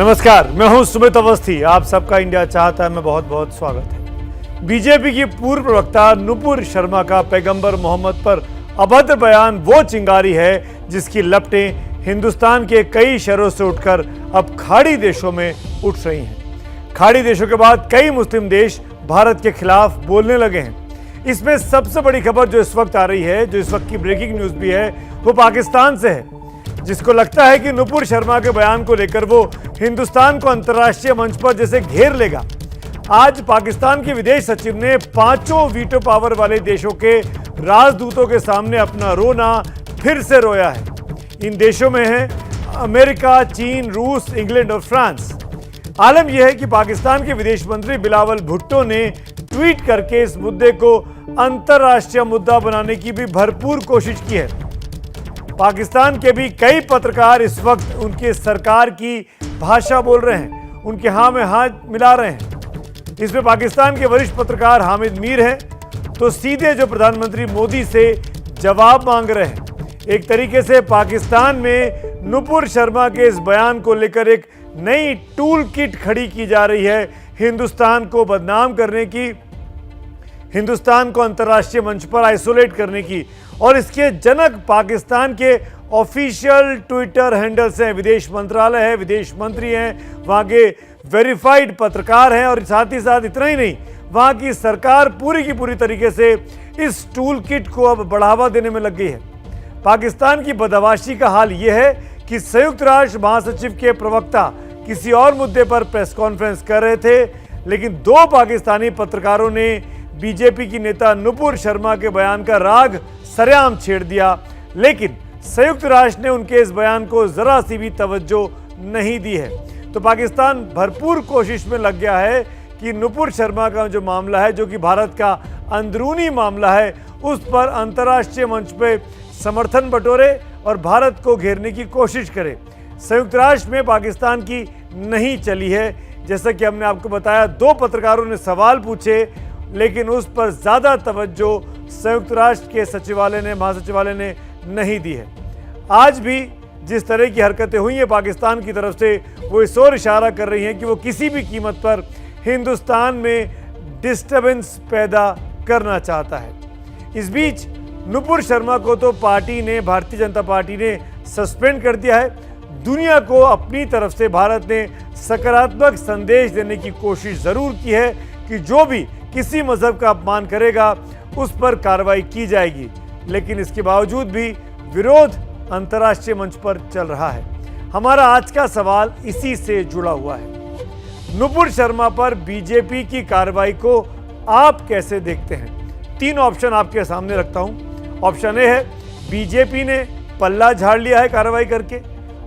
नमस्कार, मैं हूं सुमित अवस्थी। आप सबका इंडिया चाहता है में बहुत बहुत स्वागत है। बीजेपी की पूर्व प्रवक्ता नुपुर शर्मा का पैगंबर मोहम्मद पर अभद्र बयान वो चिंगारी है जिसकी लपटें हिंदुस्तान के कई शहरों से उठकर अब खाड़ी देशों में उठ रही हैं। खाड़ी देशों के बाद कई मुस्लिम देश भारत के खिलाफ बोलने लगे हैं। इसमें सबसे बड़ी खबर जो इस वक्त आ रही है, जो इस वक्त की ब्रेकिंग न्यूज भी है, वो पाकिस्तान से है, जिसको लगता है कि नुपुर शर्मा के बयान को लेकर वो हिंदुस्तान को अंतर्राष्ट्रीय मंच पर जैसे घेर लेगा। आज पाकिस्तान के विदेश सचिव ने पांचों वीटो पावर वाले देशों के राजदूतों के सामने अपना रोना फिर से रोया है। इन देशों में है अमेरिका, चीन, रूस, इंग्लैंड और फ्रांस। आलम यह है कि पाकिस्तान के विदेश मंत्री बिलावल भुट्टो ने ट्वीट करके इस मुद्दे को अंतर्राष्ट्रीय मुद्दा बनाने की भी भरपूर कोशिश की है। पाकिस्तान के भी कई पत्रकार इस वक्त उनकी सरकार की भाषा बोल रहे हैं, उनके हाँ में हाथ मिला रहे हैं। इसमें पाकिस्तान के वरिष्ठ पत्रकार हामिद मीर हैं तो सीधे जो प्रधानमंत्री मोदी से जवाब मांग रहे हैं। एक तरीके से पाकिस्तान में नुपुर शर्मा के इस बयान को लेकर एक नई टूल किट खड़ी की जा रही है, हिंदुस्तान को बदनाम करने की, हिंदुस्तान को अंतर्राष्ट्रीय मंच पर आइसोलेट करने की। और इसके जनक पाकिस्तान के ऑफिशियल ट्विटर हैंडल्स हैं, विदेश मंत्रालय है, विदेश मंत्री हैं, वहाँ के वेरीफाइड पत्रकार हैं, और साथ ही साथ इतना ही नहीं, वहाँ की सरकार पूरी की पूरी तरीके से इस टूल किट को अब बढ़ावा देने में लग गई है। पाकिस्तान की बदहवाशी का हाल ये है कि संयुक्त राष्ट्र महासचिव के प्रवक्ता किसी और मुद्दे पर प्रेस कॉन्फ्रेंस कर रहे थे, लेकिन दो पाकिस्तानी पत्रकारों ने बीजेपी की नेता नुपुर शर्मा के बयान का राग सरेआम छेड़ दिया, लेकिन संयुक्त राष्ट्र ने उनके इस बयान को जरा सी भी तवज्जो नहीं दी है। तो पाकिस्तान भरपूर कोशिश में लग गया है कि नुपुर शर्मा का जो मामला है, जो कि भारत का अंदरूनी मामला है, उस पर अंतर्राष्ट्रीय मंच पे समर्थन बटोरे और भारत को घेरने की कोशिश करे। संयुक्त राष्ट्र में पाकिस्तान की नहीं चली है। जैसा कि हमने आपको बताया, दो पत्रकारों ने सवाल पूछे, लेकिन उस पर ज़्यादा तवज्जो संयुक्त राष्ट्र के सचिवालय ने, महासचिवालय ने नहीं दी है। आज भी जिस तरह की हरकतें हुई हैं पाकिस्तान की तरफ से, वो इस ओर इशारा कर रही हैं कि वो किसी भी कीमत पर हिंदुस्तान में डिस्टर्बेंस पैदा करना चाहता है। इस बीच नुपुर शर्मा को तो पार्टी ने, भारतीय जनता पार्टी ने सस्पेंड कर दिया है। दुनिया को अपनी तरफ से भारत ने सकारात्मक संदेश देने की कोशिश ज़रूर की है कि जो भी किसी मजहब का अपमान करेगा उस पर कार्रवाई की जाएगी, लेकिन इसके बावजूद भी विरोध अंतर्राष्ट्रीय मंच पर चल रहा है। हमारा आज का सवाल इसी से जुड़ा हुआ है। नुपुर शर्मा पर बीजेपी की कार्रवाई को आप कैसे देखते हैं? तीन ऑप्शन आपके सामने रखता हूं। ऑप्शन ए है बीजेपी ने पल्ला झाड़ लिया है कार्रवाई करके।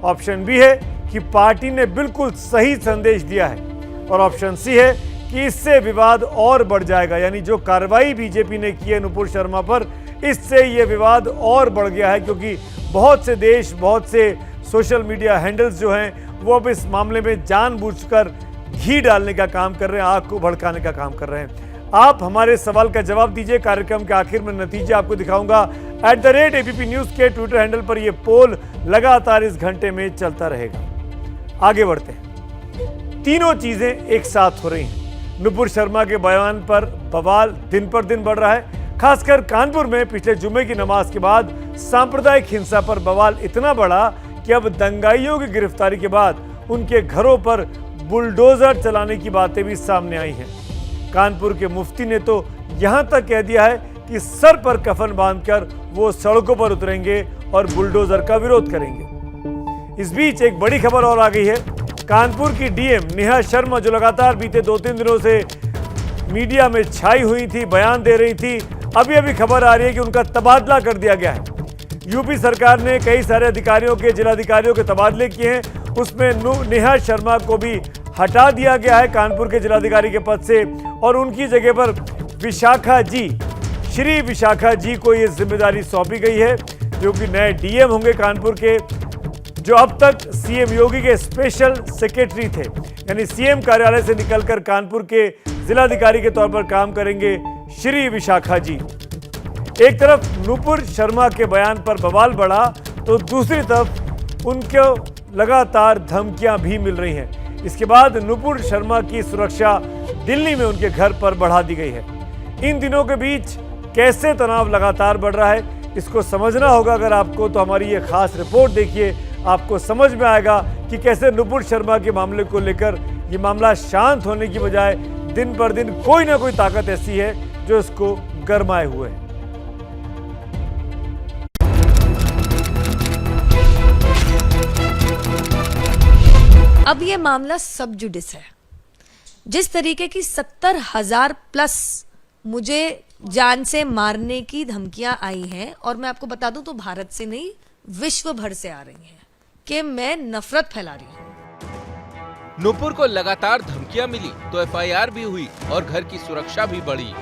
ऑप्शन बी है कि पार्टी ने बिल्कुल सही संदेश दिया है। और ऑप्शन सी है कि इससे विवाद और बढ़ जाएगा, यानी जो कार्रवाई बीजेपी ने की है नुपुर शर्मा पर, इससे ये विवाद और बढ़ गया है, क्योंकि बहुत से देश, बहुत से सोशल मीडिया हैंडल्स जो हैं वो अब इस मामले में जानबूझकर घी डालने का काम कर रहे हैं, आग को भड़काने का काम कर रहे हैं। आप हमारे सवाल का जवाब दीजिए। कार्यक्रम के आखिर में नतीजे आपको दिखाऊंगा। @ABP न्यूज़ के ट्विटर हैंडल पर यह पोल लगातार इस घंटे में चलता रहेगा। आगे बढ़ते हैं। तीनों चीजें एक साथ हो रही हैं। नुपुर शर्मा के बयान पर बवाल दिन पर दिन बढ़ रहा है। खासकर कानपुर में पिछले जुम्मे की नमाज के बाद सांप्रदायिक हिंसा पर बवाल इतना बढ़ा कि अब दंगाइयों की गिरफ्तारी के बाद उनके घरों पर बुलडोजर चलाने की बातें भी सामने आई हैं। कानपुर के मुफ्ती ने तो यहां तक कह दिया है कि सर पर कफन बांधकर वो सड़कों पर उतरेंगे और बुलडोजर का विरोध करेंगे। इस बीच एक बड़ी खबर और आ गई है। कानपुर की डीएम नेहा शर्मा, जो लगातार बीते 2-3 दिनों से मीडिया में छाई हुई थी, बयान दे रही थी, अभी अभी खबर आ रही है कि उनका तबादला कर दिया गया है। यूपी सरकार ने कई सारे अधिकारियों के, जिलाधिकारियों के तबादले किए हैं। उसमें नेहा शर्मा को भी हटा दिया गया है कानपुर के जिलाधिकारी के पद से, और उनकी जगह पर विशाखा जी, श्री विशाखा जी को ये जिम्मेदारी सौंपी गई है, जो कि नए डीएम होंगे कानपुर के, जो अब तक सीएम योगी के स्पेशल सेक्रेटरी थे, यानी सीएम कार्यालय से निकलकर कानपुर के जिलाधिकारी के तौर पर काम करेंगे श्री विशाखा जी। एक तरफ नुपुर शर्मा के बयान पर बवाल बढ़ा, तो दूसरी तरफ उनको लगातार धमकियां भी मिल रही हैं। इसके बाद नुपुर शर्मा की सुरक्षा दिल्ली में उनके घर पर बढ़ा दी गई है। इन दिनों के बीच कैसे तनाव लगातार बढ़ रहा है, इसको समझना होगा अगर आपको, तो हमारी ये खास रिपोर्ट देखिए। आपको समझ में आएगा कि कैसे नुपुर शर्मा के मामले को लेकर ये मामला शांत होने की बजाय दिन पर दिन कोई ना कोई ताकत ऐसी है जो इसको गरमाए हुए है। अब ये मामला सब जुडिस है। जिस तरीके की 70,000 प्लस मुझे जान से मारने की धमकियां आई हैं, और मैं आपको बता दूं तो भारत से नहीं विश्व भर से आ रही हैं कि मैं नफरत फैला रही हूं। नुपुर को लगातार धमकियां मिली तो एफआईआर भी हुई और घर की सुरक्षा भी बढ़ी।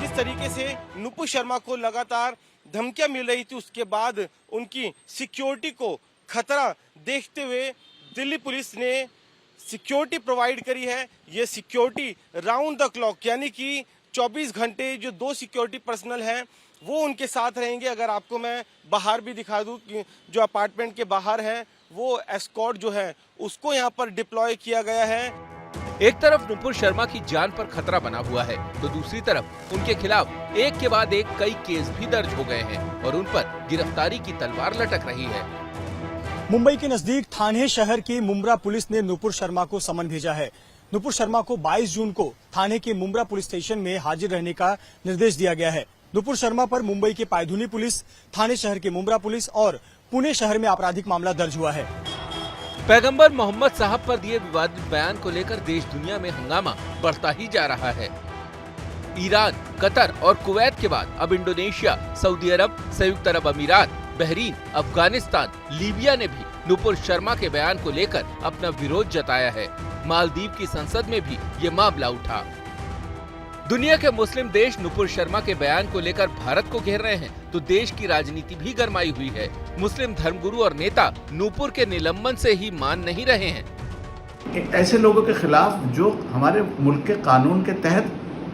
जिस तरीके से नुपुर शर्मा को लगातार धमकियां मिल रही थी, उसके बाद उनकी सिक्योरिटी को खतरा देखते हुए दिल्ली पुलिस ने सिक्योरिटी प्रोवाइड करी है। ये सिक्योरिटी राउंड द क्लॉक, यानी कि 24 घंटे जो 2 सिक्योरिटी पर्सनल हैं वो उनके साथ रहेंगे। अगर आपको मैं बाहर भी दिखा दूं कि जो अपार्टमेंट के बाहर है वो एस्कॉर्ट जो है उसको यहाँ पर डिप्लॉय किया गया है। एक तरफ नुपुर शर्मा की जान पर खतरा बना हुआ है तो दूसरी तरफ उनके खिलाफ एक के बाद एक कई केस भी दर्ज हो गए हैं और उन पर गिरफ्तारी की तलवार लटक रही है। मुंबई के नजदीक ठाणे शहर की मुंब्रा पुलिस ने नुपुर शर्मा को समन भेजा है। नुपुर शर्मा को 22 जून को ठाणे के मुंब्रा पुलिस स्टेशन में हाजिर रहने का निर्देश दिया गया है। नुपुर शर्मा पर मुंबई के पायधुनी पुलिस, ठाणे शहर के मुंब्रा पुलिस और पुणे शहर में आपराधिक मामला दर्ज हुआ है। पैगंबर मोहम्मद साहब पर दिए विवादित बयान को लेकर देश दुनिया में हंगामा बढ़ता ही जा रहा है। ईरान, कतर और कुवैत के बाद अब इंडोनेशिया, सऊदी अरब, संयुक्त अरब अमीरात, बहरीन, अफगानिस्तान, लीबिया ने भी नुपुर शर्मा के बयान को लेकर अपना विरोध जताया है। मालदीव की संसद में भी ये मामला उठा। दुनिया के मुस्लिम देश नुपुर शर्मा के बयान को लेकर भारत को घेर रहे हैं तो देश की राजनीति भी गरमाई हुई है। मुस्लिम धर्मगुरु और नेता नुपुर के निलंबन से ही मान नहीं रहे हैं। ऐसे लोगों के खिलाफ जो हमारे मुल्क के कानून के तहत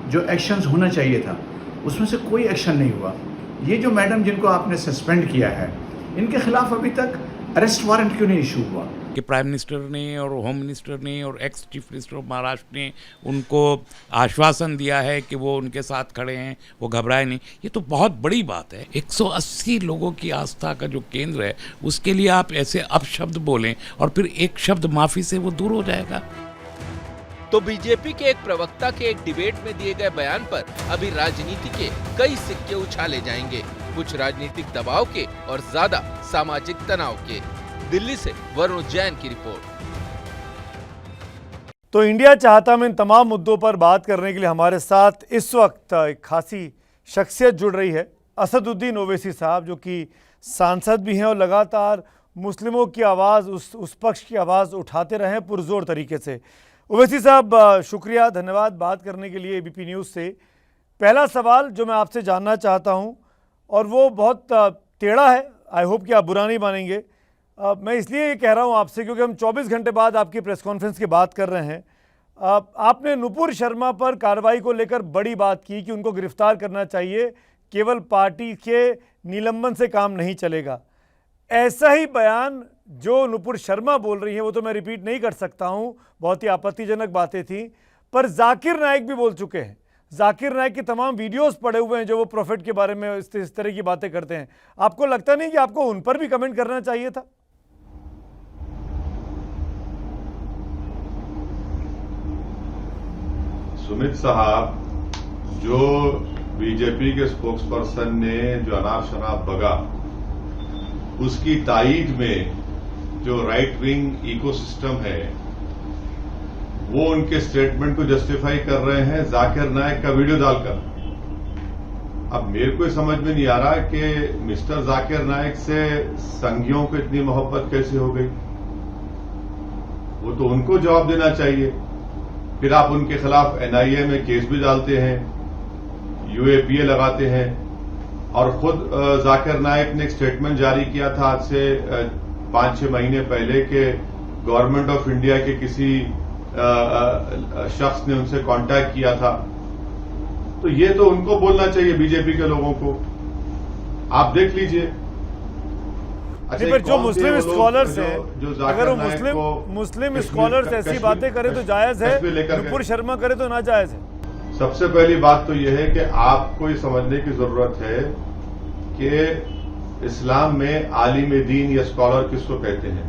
जो एक्शंस होना चाहिए था उसमें से कोई एक्शन नहीं हुआ। ये जो मैडम जिनको आपने सस्पेंड किया है, इनके खिलाफ अभी तक अरेस्ट वारंट क्यों नहीं इशू हुआ? कि प्राइम मिनिस्टर ने और होम मिनिस्टर ने और ex chief minister of Maharashtra ने उनको आश्वासन दिया है कि वो उनके साथ खड़े हैं, वो घबराए नहीं। ये तो बहुत बड़ी बात है। 180 लोगों की आस्था का जो केंद्र है उसके लिए आप ऐसे अपशब्द बोलें और फिर एक शब्द माफी से वो दूर हो जाएगा। तो बीजेपी के एक प्रवक्ता के एक डिबेट में दिए गए बयान पर अभी राजनीति के कई सिक्के उछाले जाएंगे, कुछ राजनीतिक दबाव के और ज्यादा सामाजिक तनाव के। दिल्ली से वरुण जैन की रिपोर्ट। तो इंडिया चाहता में इन तमाम मुद्दों पर बात करने के लिए हमारे साथ इस वक्त एक खासी शख्सियत जुड़ रही है। असदुद्दीन ओवैसी साहब, जो कि सांसद भी हैं और लगातार मुस्लिमों की आवाज़, उस पक्ष की आवाज़ उठाते रहे हैं पुरजोर तरीके से। ओवैसी साहब, शुक्रिया, धन्यवाद बात करने के लिए एबीपी न्यूज़ से। पहला सवाल जो मैं आपसे जानना चाहता हूं, और वो बहुत टेढ़ा है, आई होप कि आप बुरा नहीं मानेंगे। मैं इसलिए ये कह रहा हूं आपसे क्योंकि हम 24 घंटे बाद आपकी प्रेस कॉन्फ्रेंस की बात कर रहे हैं। आपने नुपुर शर्मा पर कार्रवाई को लेकर बड़ी बात की कि उनको गिरफ्तार करना चाहिए, केवल पार्टी के निलंबन से काम नहीं चलेगा। ऐसा ही बयान जो नुपुर शर्मा बोल रही है वो तो मैं रिपीट नहीं कर सकता हूं, बहुत ही आपत्तिजनक बातें थी, पर जाकिर नाइक भी बोल चुके हैं। जाकिर नाइक की तमाम वीडियोस पड़े हुए हैं जो वो प्रॉफिट के बारे में इस तरह की बातें करते हैं। आपको लगता नहीं कि आपको उन पर भी कमेंट करना चाहिए था? सुमित साहब, जो बीजेपी के स्पोक्स पर्सन ने जो अनार शराब बगा, उसकी ताईद में जो राइट विंग इकोसिस्टम है वो उनके स्टेटमेंट को जस्टिफाई कर रहे हैं जाकिर नाइक का वीडियो डालकर। अब मेरे को समझ में नहीं आ रहा कि मिस्टर जाकिर नाइक से संघियों को इतनी मोहब्बत कैसे हो गई। वो तो उनको जवाब देना चाहिए। फिर आप उनके खिलाफ एनआईए में केस भी डालते हैं, यूएपीए लगाते हैं, और खुद जाकिर नाइक ने एक स्टेटमेंट जारी किया था आज से 5-6 महीने पहले कि गवर्नमेंट ऑफ इंडिया के किसी शख्स ने उनसे कांटेक्ट किया था। तो ये तो उनको बोलना चाहिए बीजेपी के लोगों को। आप देख लीजिए। अच्छा, पर जो कौन थे मुस्लिम वो लोग स्कॉलर्स जो- हैं, जो जाकिर अगर वो नायक को मुस्लिम कश्मीर- स्कॉलर्स ऐसी कश्मीर- बातें करें तो जायज है, कश्मीर लेकर गए। नुपुर शर्मा करे तो ना जायज है। सबसे पहली बात तो यह है कि आपको ये समझने की जरूरत है कि इस्लाम में आलिम दीन या स्कॉलर किसको कहते हैं।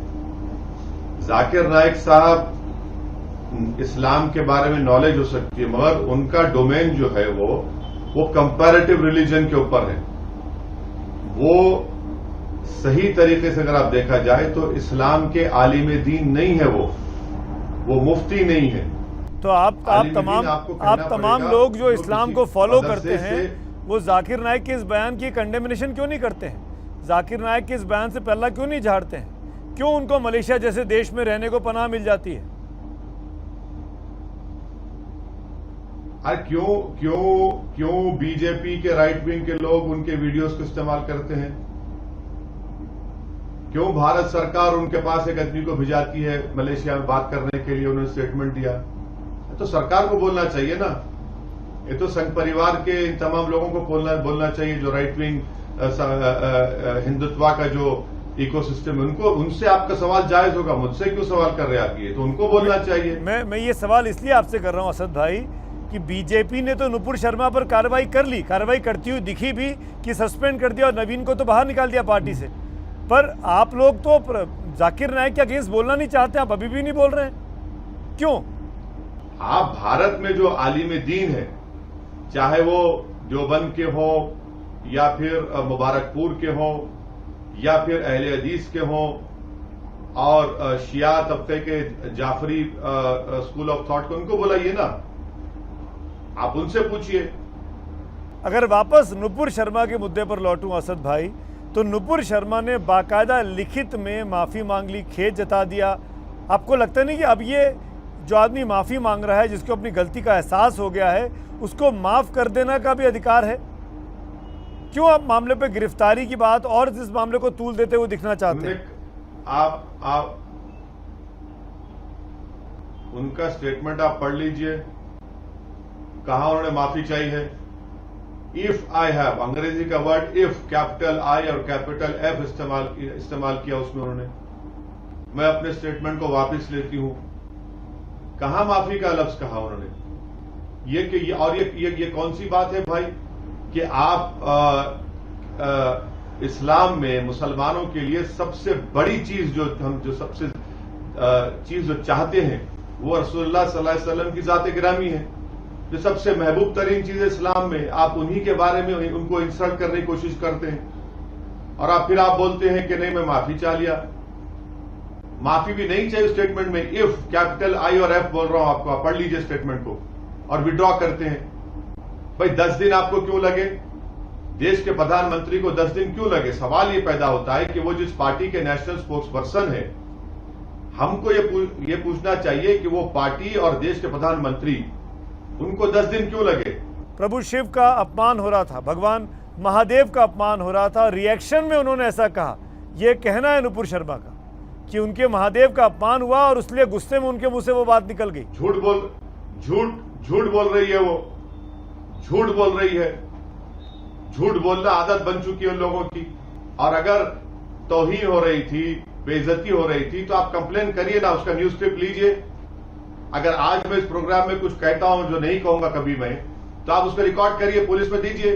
जाकिर नायक साहब इस्लाम के बारे में नॉलेज हो सकती है, मगर उनका डोमेन जो है वो कंपैरेटिव रिलीजन के ऊपर है। वो सही तरीके से अगर आप देखा जाए तो इस्लाम के आलिम दीन नहीं है, वो मुफ्ती नहीं है। तो आप तमाम लोग जो इस्लाम को फॉलो करते हैं वो जाकिर नायक के इस बयान की कंडेमिनेशन क्यों नहीं करते हैं? जाकिर नायक के इस बयान से पहला क्यों नहीं झाड़ते हैं? क्यों उनको मलेशिया जैसे देश में रहने को पनाह मिल जाती है? क्यों बीजेपी के राइट विंग के लोग उनके वीडियोस को इस्तेमाल करते हैं? क्यों भारत सरकार उनके पास एक आदमी को भिजाती है मलेशिया में बात करने के लिए? उन्होंने स्टेटमेंट दिया तो सरकार को बोलना चाहिए ना। ये तो संघ परिवार के इन तमाम लोगों को बोलना चाहिए जो राइट विंग हिंदुत्व का जो इकोसिस्टम है, उनसे आपका सवाल जायज होगा। मुझसे क्यों सवाल कर रहे हैं आप? ये तो उनको बोलना चाहिए। मैं ये सवाल इसलिए आपसे कर रहा हूं असद भाई कि बीजेपी ने तो नुपुर शर्मा पर कार्रवाई कर ली, कार्रवाई करती हुई दिखी भी कि सस्पेंड कर दिया और नवीन को तो बाहर निकाल दिया पार्टी से। पर आप लोग तो जाकिर नायक के अगेंस्ट बोलना नहीं चाहते, आप अभी भी नहीं बोल रहे हैं, क्यों? आप भारत में जो आलिम दीन है, चाहे वो देवबंद के हो या फिर मुबारकपुर के हो या फिर अहले हदीस के हो और शिया तबके के जाफरी स्कूल ऑफ थॉट को, उनको बुलाइए ना, आप उनसे पूछिए। अगर वापस नुपुर शर्मा के मुद्दे पर लौटूं असद भाई, तो नुपुर शर्मा ने बाकायदा लिखित में माफ़ी मांग ली, खेद जता दिया। आपको लगता नहीं कि अब ये जो आदमी माफ़ी मांग रहा है, जिसको अपनी गलती का एहसास हो गया है, उसको माफ़ कर देना का भी अधिकार है? क्यों आप मामले पे गिरफ्तारी की बात और इस मामले को तूल देते हुए दिखना चाहते हैं? आप उनका स्टेटमेंट आप पढ़ लीजिए, कहां उन्होंने माफी चाहिए है। इफ आई हैव, अंग्रेजी का वर्ड इफ, कैपिटल आई और कैपिटल एफ इस्तेमाल किया उसमें उन्होंने। मैं अपने स्टेटमेंट को वापस लेती हूं। कहां माफी का लफ्ज कहा उन्होंने? ये कौन सी बात है भाई कि आप इस्लाम में मुसलमानों के लिए सबसे बड़ी चीज जो चाहते हैं वो रसूलुल्लाह सल्लल्लाहु अलैहि वसल्लम की जात गिरामी है, जो सबसे महबूब तरीन चीज है इस्लाम में। आप उन्हीं के बारे में उनको इंसल्ट करने की कोशिश करते हैं और फिर आप बोलते हैं कि नहीं मैं माफी चाह लिया। माफी भी नहीं चाहिए स्टेटमेंट में। इफ, कैपिटल आई और एफ बोल रहा हूं आपको, आप पढ़ लीजिए स्टेटमेंट को और विड्रॉ करते हैं। भाई 10 दिन आपको क्यों लगे? देश के प्रधानमंत्री को 10 दिन क्यों लगे? सवाल ये पैदा होता है कि वो जिस पार्टी के नेशनल स्पोक्स पर्सन है, हमको ये पूछना चाहिए कि वो पार्टी और देश के प्रधानमंत्री, उनको 10 दिन क्यों लगे? प्रभु शिव का अपमान हो रहा था, भगवान महादेव का अपमान हो रहा था, रिएक्शन में उन्होंने ऐसा कहा। यह कहना है नुपुर शर्मा का कि उनके महादेव का अपमान हुआ और इसलिए गुस्से में उनके मुंह से वो बात निकल गई। झूठ बोल रही है वो, झूठ बोल रही है। झूठ बोलना आदत बन चुकी है उन लोगों की। और अगर तौहीन हो रही थी, बेइज्जती हो रही थी, तो आप कंप्लेन करिए ना, उसका न्यूज क्लिप लीजिए। अगर आज मैं इस प्रोग्राम में कुछ कहता हूं जो नहीं कहूंगा कभी मैं, तो आप उसको रिकॉर्ड करिए, पुलिस में दीजिए।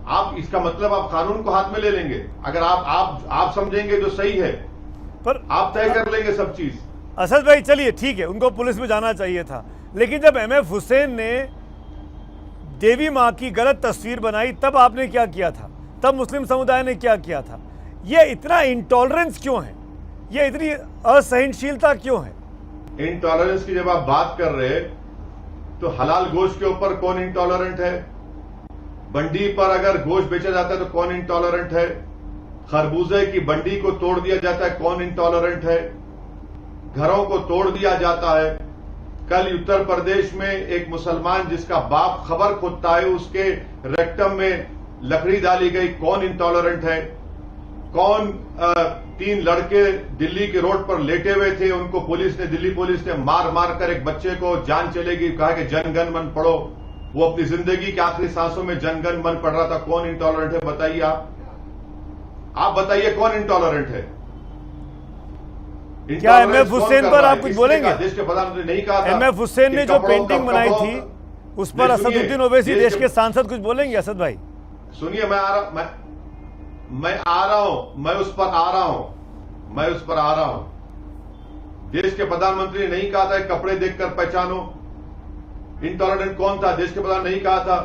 आप इसका मतलब आप कानून को हाथ में ले लेंगे। अगर आप समझेंगे जो सही है, पर आप तय कर लेंगे सब चीज। असद भाई चलिए ठीक है, उनको पुलिस में जाना चाहिए था, लेकिन जब MF हुसैन ने देवी मां की गलत तस्वीर बनाई तब आपने क्या किया था? तब मुस्लिम समुदाय ने क्या किया था? ये इतना इंटॉलरेंस क्यों है? ये इतनी असहनशीलता क्यों है? इंटॉलरेंस की जब आप बात कर रहे तो हलाल गोश्त के ऊपर कौन इंटॉलरेंट है? बंडी पर अगर गोश्त बेचा जाता है तो कौन इंटॉलरेंट है? खरबूजे की बंडी को तोड़ दिया जाता है, कौन इंटॉलरेंट है? घरों को तोड़ दिया जाता है। कल उत्तर प्रदेश में एक मुसलमान जिसका बाप खबर खोदता है, उसके रेक्टम में लकड़ी डाली गई, कौन इंटॉलरेंट है? कौन 3 लड़के दिल्ली के रोड पर लेटे हुए थे, उनको दिल्ली पुलिस ने मार कर एक बच्चे को जान चलेगी कहा कि जन गण मन पढ़ो, वो अपनी जिंदगी के आखिरी सांसों में जन गण मन पढ़ रहा था, कौन इंटॉलरेंट है बताइए आप? आप बताइए कौन इंटॉलरेंट है? क्या एमएफ हुसैन पर आप कुछ बोलेंगे? देश के प्रधानमंत्री नहीं कहा था। एमएफ हुसैन ने जो पेंटिंग बनाई थी उस पर नहीं, सुनिए, असदुद्दीन ओवैसी देश के सांसद कुछ बोलेंगे? असद भाई सुनिए, मैं आ रहा हूं, मैं उस पर आ रहा हूं। देश के प्रधानमंत्री ने नहीं कहा था कपड़े देखकर पहचानो इंटॉलरेंट कौन था। देश के प्रधान नहीं कहा था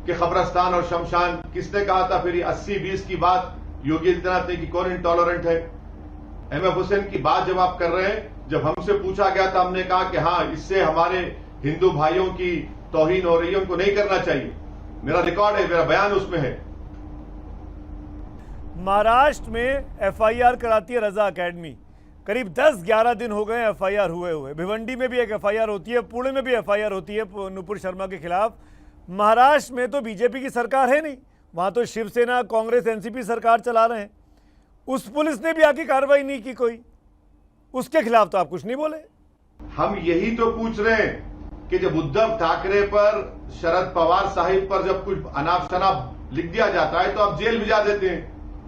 कि कब्रिस्तान और शमशान। किसने कहा था? फिर 80-20 की बात योगी आदित्यनाथ ने कि कौन इंटॉलरेंट है। एमएफ हुसैन की बात जब आप कर रहे हैं, जब हमसे पूछा गया था हमने कहा कि हां, इससे हमारे हिंदू भाइयों की तौहीन हो रही है, उनको नहीं करना चाहिए। मेरा रिकॉर्ड है, मेरा बयान उसमें है। महाराष्ट्र में एफआईआर कराती है रजा एकेडमी। करीब 10-11 दिन हो गए एफआईआर हुए। भिवंडी में भी एक एफआईआर होती है, पुणे में भी एफआईआर होती है नुपुर शर्मा के खिलाफ। महाराष्ट्र में तो बीजेपी की सरकार है नहीं, वहां तो शिवसेना, कांग्रेस, एनसीपी सरकार चला रहे हैं। उस पुलिस ने भी आके कार्रवाई नहीं की कोई, उसके खिलाफ तो आप कुछ नहीं बोले। हम यही तो पूछ रहे हैं कि जब उद्धव ठाकरे पर, शरद पवार साहिब पर जब कुछ अनाप शनाप लिख दिया जाता है तो आप जेल भिजा देते हैं।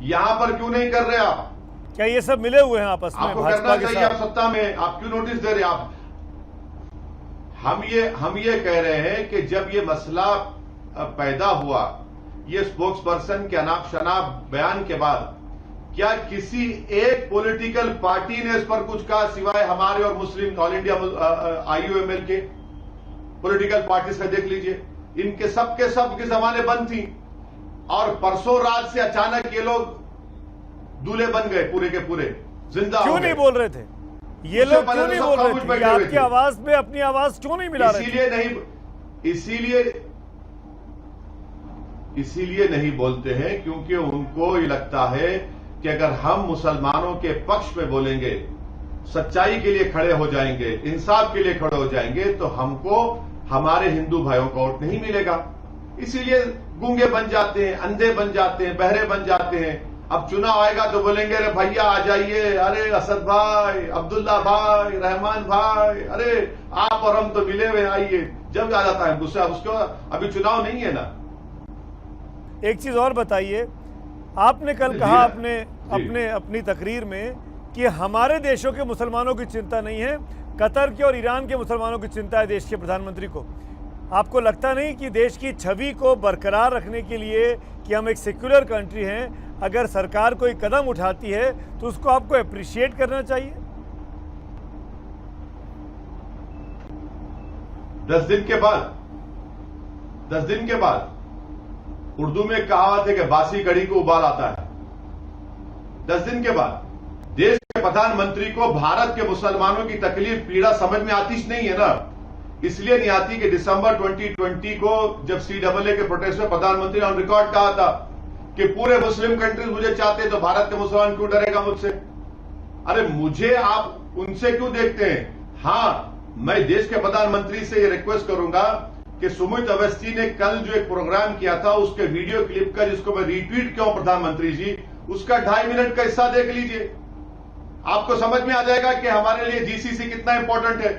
यहां पर क्यों नहीं कर रहे आप? क्या ये सब मिले हुए हैं आपस में? आपको भाजपा करना के चाहिए, साथ आप सत्ता में, आप क्यों नोटिस दे रहे हैं? आप हम ये कह रहे हैं कि जब ये मसला पैदा हुआ, ये स्पोक्स पर्सन के अनाप शनाप बयान के बाद, क्या किसी एक पॉलिटिकल पार्टी ने इस पर कुछ कहा सिवाय हमारे और मुस्लिम ऑल इंडिया IUML के पॉलिटिकल पार्टी से? देख लीजिए, इनके सबके जमाने बंद थी और परसों रात से अचानक ये लोग दूल्हे बन गए, पूरे के पूरे जिंदा। क्यों नहीं बोल रहे थे ये लोग? क्यों नहीं बोल रहे थे? आपकी आवाज में अपनी आवाज क्यों नहीं मिला रहे? इसीलिए नहीं बोलते हैं क्योंकि उनको ये लगता है कि अगर हम मुसलमानों के पक्ष में बोलेंगे, सच्चाई के लिए खड़े हो जाएंगे, इंसाफ के लिए खड़े हो जाएंगे, तो हमको हमारे हिंदू भाइयों का वोट नहीं मिलेगा। इसीलिए गूंगे बन जाते हैं, अंधे बन जाते हैं, बहरे बन जाते हैं। अब चुनाव आएगा तो बोलेंगे अरे भैया आ जाइए, अरे असद भाई, अब्दुल्ला भाई, रहमान भाई, अरे आप और हम तो मिले हुए, आइए। जब आ जाता है गुस्सा, उसको अभी चुनाव नहीं है ना। एक चीज और बताइए, आपने कल कहा अपनी तकरीर में कि हमारे देशों के मुसलमानों की चिंता नहीं है, कतर के और ईरान के मुसलमानों की चिंता है देश के प्रधानमंत्री को। आपको लगता नहीं कि देश की छवि को बरकरार रखने के लिए कि हम एक सेक्युलर कंट्री हैं, अगर सरकार कोई कदम उठाती है तो उसको आपको अप्रिशिएट करना चाहिए? 10 दिन के बाद उर्दू में कहावत है कि बासी कड़ी को उबाल आता है। 10 दिन के बाद देश के प्रधानमंत्री को भारत के मुसलमानों की तकलीफ, पीड़ा समझ में आती नहीं है ना। इसलिए नहीं आती कि दिसंबर 2020 को जब CAA के प्रोटेस्ट में प्रधानमंत्री ने ऑन रिकॉर्ड कहा था कि पूरे मुस्लिम कंट्रीज मुझे चाहते, तो भारत के मुसलमान क्यों डरेगा मुझसे? अरे मुझे आप उनसे क्यों देखते हैं? हां, मैं देश के प्रधानमंत्री से ये रिक्वेस्ट करूंगा कि सुमित अवस्थी ने कल जो एक प्रोग्राम किया था, उसके वीडियो क्लिप का, जिसको मैं रीट्वीट किया हूं प्रधानमंत्री जी, उसका 2.5 मिनट का हिस्सा देख लीजिए। आपको समझ में आ जाएगा कि हमारे लिए GCC कितना इंपॉर्टेंट है।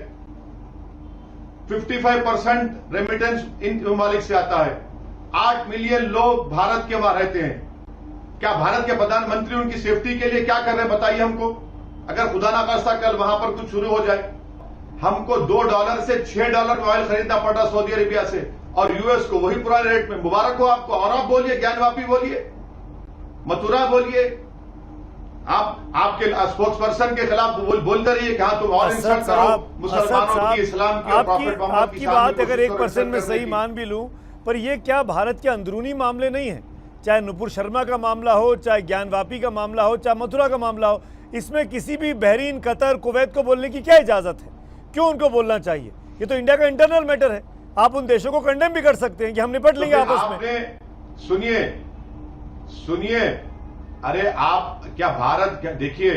55% रेमिटेंस इन ममालिक से आता है। 8 मिलियन लोग भारत के वहां रहते हैं। क्या भारत के प्रधानमंत्री उनकी सेफ्टी के लिए क्या कर रहे हैं बताइए हमको? अगर खुदा ना खास्ता कल वहां पर कुछ शुरू हो जाए, हमको $2 से $6 में ऑयल खरीदना पड़ रहा सऊदी अरेबिया से, और यूएस को वही पुराने रेट में। मुबारक हो आपको। और आप बोलिए, ज्ञानवापी बोलिए, मथुरा बोलिए, आपके स्पोक्स पर्सन के खिलाफ बोलते रहिए कि हाँ तुम और इंसल्ट करो मुसलमानों की, इस्लाम की और प्रॉफिट मोहम्मद की। आपकी बात अगर 1% में सही मान भी लूं, पर ये क्या भारत के अंदरूनी मामले नहीं है? चाहे नुपुर शर्मा का मामला हो, चाहे ज्ञानवापी का मामला हो, चाहे मथुरा का मामला हो, इसमें किसी भी बहरीन, कतर, कुवैत को बोलने की क्या इजाजत है? क्यों उनको बोलना चाहिए? ये तो इंडिया का इंटरनल मैटर है। आप उन देशों को कंडेम भी कर सकते हैं कि हम निपट लेंगे आपस में। सुनिए, अरे आप क्या भारत, क्या देखिए,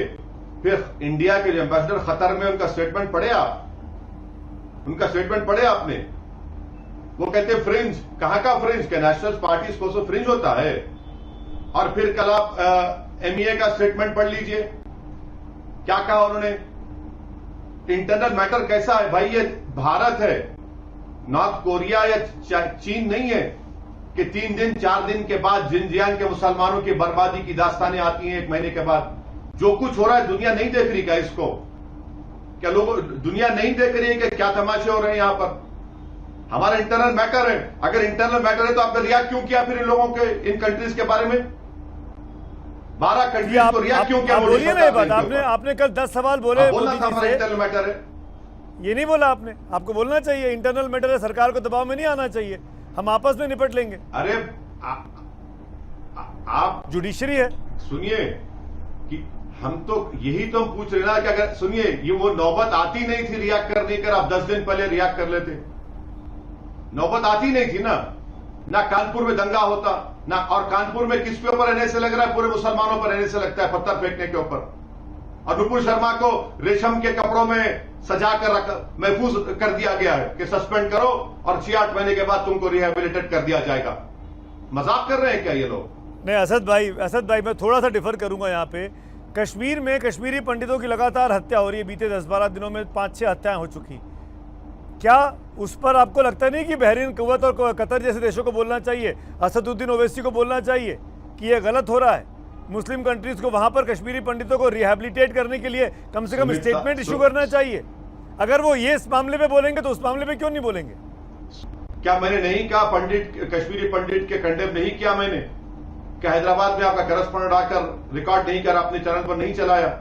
फिर इंडिया के एम्बेसडर कतर में उनका स्टेटमेंट पढ़े आप? उनका स्टेटमेंट पढ़े आपने? वो कहते हैं फ्रिंज। कहां का फ्रिंज? क्या नेशनल पार्टी को फ्रिंज होता है? और फिर कल आप MEA का स्टेटमेंट पढ़ लीजिए, क्या कहा उन्होंने? इंटरनल मैटर कैसा है भाई? ये भारत है, नॉर्थ कोरिया या चीन नहीं है। कि 3 दिन 4 दिन के बाद जिनजियांग के मुसलमानों की बर्बादी की दास्तानें आती हैं 1 महीने के बाद। जो कुछ हो रहा है दुनिया नहीं देख रही क्या इसको? क्या लोग दुनिया नहीं देख रही है कि क्या तमाशे हो रहे हैं यहां पर? हमारा इंटरनल मैटर है। अगर इंटरनल मैटर है तो आपने रिएक्ट क्यों किया फिर इन लोगों के, इन कंट्रीज के बारे में? 12 कंट्रीज को रिएक्ट क्यों किया? बोलिए ना ये बात। आपने कल 10 सवाल बोले बोलना था हमारा इंटरनल मैटर है। ये नहीं बोला आपने। आपको बोलना चाहिए इंटरनल मैटर है, सरकार को दबाव में नहीं आना चाहिए, हम आपस में निपट लेंगे। अरे आप जुडिशरी है। सुनिए कि हम तो यही तो हम पूछ रहे ना कि अगर सुनिए ये वो नौबत आती नहीं थी रिएक्ट करने कर, आप 10 दिन पहले रिएक्ट कर लेते। नौबत आती नहीं थी ना कानपुर में दंगा होता ना। और कानपुर में किसके ऊपर रहने से लग रहा है? पूरे मुसलमानों पर रहने से लगता है, पत्थर फेंकने के ऊपर। और नुपुर शर्मा को रेशम के कपड़ों में सजा कर महफूज कर दिया गया है कि सस्पेंड करो और 6-8 महीने के बाद तुमको रिहेबिलिटेट कर दिया जाएगा। मजाक कर रहे हैं क्या ये लोग? नहीं असद भाई मैं थोड़ा सा डिफर करूंगा यहाँ पे। कश्मीर में कश्मीरी पंडितों की लगातार हत्या हो रही है। बीते 10-12 दिनों में 5-6 हत्याएं हो चुकी। क्या उस पर आपको लगता नहीं कि बहरीन, कुवैत और कतर जैसे देशों को बोलना चाहिए, असदुद्दीन ओवैसी को बोलना चाहिए कि यह गलत हो रहा है? मुस्लिम कंट्रीज को वहां पर कश्मीरी पंडितों को रिहेबिलिटेट करने के लिए कम से कम स्टेटमेंट इशू करना चाहिए। अगर वो ये इस मामले में बोलेंगे तो उस मामले में क्यों नहीं बोलेंगे? क्या मैंने नहीं कहा कश्मीरी पंडित के कंडेम नहीं किया मैंने? क्या हैदराबाद में आपका करस्पॉन्डेंट आकर रिकॉर्ड नहीं कर अपने चैनल पर नहीं चलाया?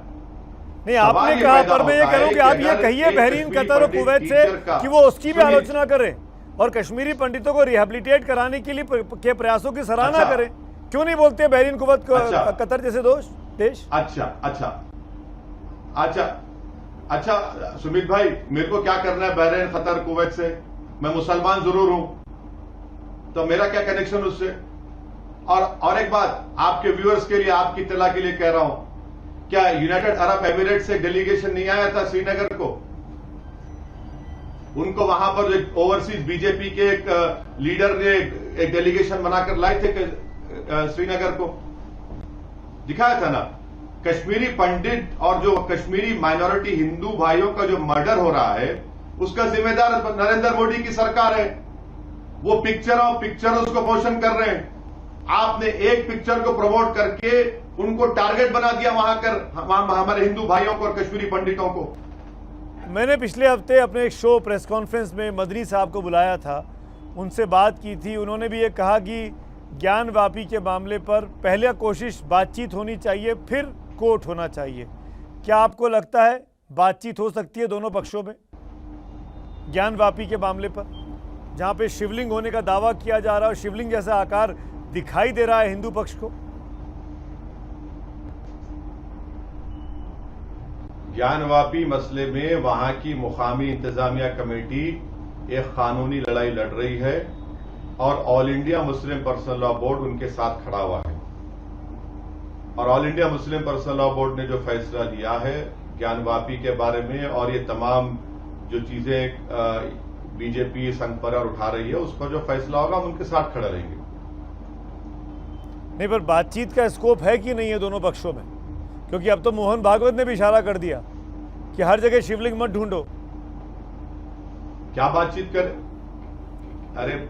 नहीं आपने कहा, पर मैं ये कह रहा हूं कि आप ये कहिए बहरीन, कतर और कुवैत से कि वो उसकी भी आलोचना करें और कश्मीरी पंडितों को रिहेबिलिटेट कराने के लिए के प्रयासों की सराहना करें। क्यों नहीं बोलते बहरीन, कुवैत, कतर जैसे देश? अच्छा सुमित भाई, मेरे को क्या करना है बहरीन, कतर, कुवैत से? मैं मुसलमान जरूर हूं, तो मेरा क्या कनेक्शन उससे? और एक बात आपके व्यूअर्स के लिए, आपकी इत्तला के लिए कह रहा हूं, क्या यूनाइटेड अरब एमिरेट से डेलीगेशन नहीं आया था श्रीनगर को? उनको वहां पर एक ओवरसीज बीजेपी के एक लीडर ने एक डेलीगेशन बनाकर लाए थे श्रीनगर को, दिखाया था ना। कश्मीरी पंडित और जो कश्मीरी माइनॉरिटी हिंदू भाइयों का जो मर्डर हो रहा है उसका जिम्मेदार नरेंद्र मोदी की सरकार है। वो पिक्चर उसको पोषण कर रहे हैं। आपने एक पिक्चर को प्रमोट करके उनको टारगेट बना दिया वहां हमारे हिंदू भाइयों को और कश्मीरी पंडितों को। मैंने पिछले हफ्ते अपने एक शो प्रेस कॉन्फ्रेंस में मदनी साहब को बुलाया था, उनसे बात की थी। उन्होंने भी ये कहा कि ज्ञानवापी के मामले पर पहले कोशिश बातचीत होनी चाहिए, फिर कोर्ट होना चाहिए। क्या आपको लगता है बातचीत हो सकती है दोनों पक्षों में ज्ञानवापी के मामले पर, जहां पे शिवलिंग होने का दावा किया जा रहा है और शिवलिंग जैसा आकार दिखाई दे रहा है हिंदू पक्ष को? ज्ञानवापी मसले में वहां की मुकामी इंतजामिया कमेटी एक कानूनी लड़ाई लड़ रही है और all India Muslim personal law board उनके साथ खड़ा हुआ है। और all India Muslim personal law board ने जो फैसला लिया है ज्ञानवापी के बारे में और ये तमाम जो चीजें बीजेपी संघ परिवार उठा रही है, उसका जो फैसला होगा हम उनके साथ खड़े रहेंगे। नहीं, पर बातचीत का स्कोप है कि नहीं है दोनों पक्षों में? क्योंकि अब तो मोहन भागवत ने भी इशारा कर दिया कि हर जगह शिवलिंग मत ढूंढो। क्या बातचीत कर?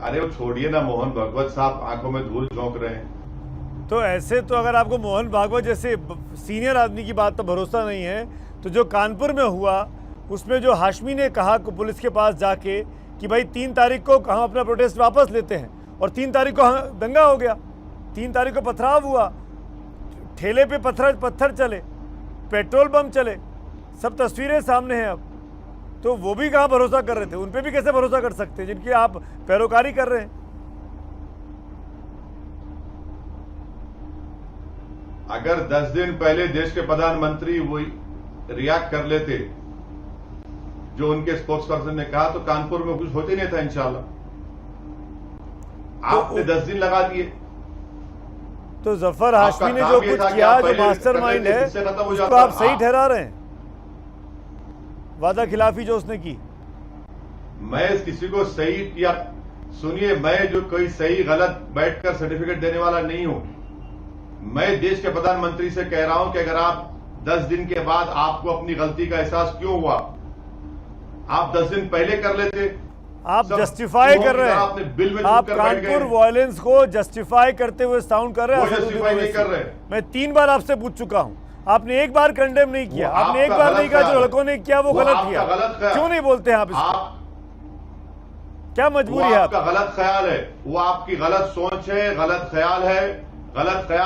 अरे वो छोड़िए ना, मोहन भागवत साहब आंखों में धूल झोंक रहे हैं। तो ऐसे तो अगर आपको मोहन भागवत जैसे सीनियर आदमी की बात पर भरोसा नहीं है, तो जो कानपुर में हुआ उसमें जो हाशमी ने कहा पुलिस के पास जाके कि भाई 3 तारीख को हम अपना प्रोटेस्ट वापस लेते हैं, और 3 तारीख को दंगा हो गया, 3 तारीख को पथराव हुआ, ठेले पे पत्थर चले, पेट्रोल बम चले, सब तस्वीरें सामने हैं अब। तो वो भी कहाँ भरोसा कर रहे थे? उन पे भी कैसे भरोसा कर सकते हैं जिनकी आप पैरोकारी कर रहे हैं? अगर 10 दिन पहले देश के प्रधानमंत्री वो रिएक्ट कर लेते जो उनके स्पोक्स पर्सन ने कहा, तो कानपुर में कुछ होते नहीं था इंशाल्लाह। आपने 10 दिन लगा दिए। तो जफर हाशमी ने जो कुछ किया, जो मास्टरमाइंड है, उसको आप सही ठहरा रहे हैं? वादा खिलाफी जो उसने की, मैं किसी को सही किया? सुनिए, मैं जो कोई सही गलत बैठकर सर्टिफिकेट देने वाला नहीं हूं। मैं देश के प्रधानमंत्री से कह रहा हूं कि अगर आप 10 दिन के बाद आपको अपनी गलती का एहसास क्यों हुआ, आप 10 दिन पहले कर लेते। आप सब जस्टिफाई चूहों कर की रहे तरह अपने बिल में हैं, डूब आप कर बैठ गए कानपुर हैं। वायलेंस को जस्टिफाई करते हुए साउंड कर रहे हैं। वो असदुद्दीन justify नहीं ओवैसी। कर रहे। मैं 3 बार आपसे पूछ चुका हूं, आपने एक बार कंडेम नहीं किया, वो आपने एक आपका बार गलत नहीं कहा ख्याल जो है। लड़कों ने किया वो वो गलत आपका किया। गलत ख्याल। क्यों नहीं बोलते हैं आप इसको? क्या वो मजबूरी है आपका आप? गलत ख्याल है, वो आपकी गलत सोच है, गलत ख्याल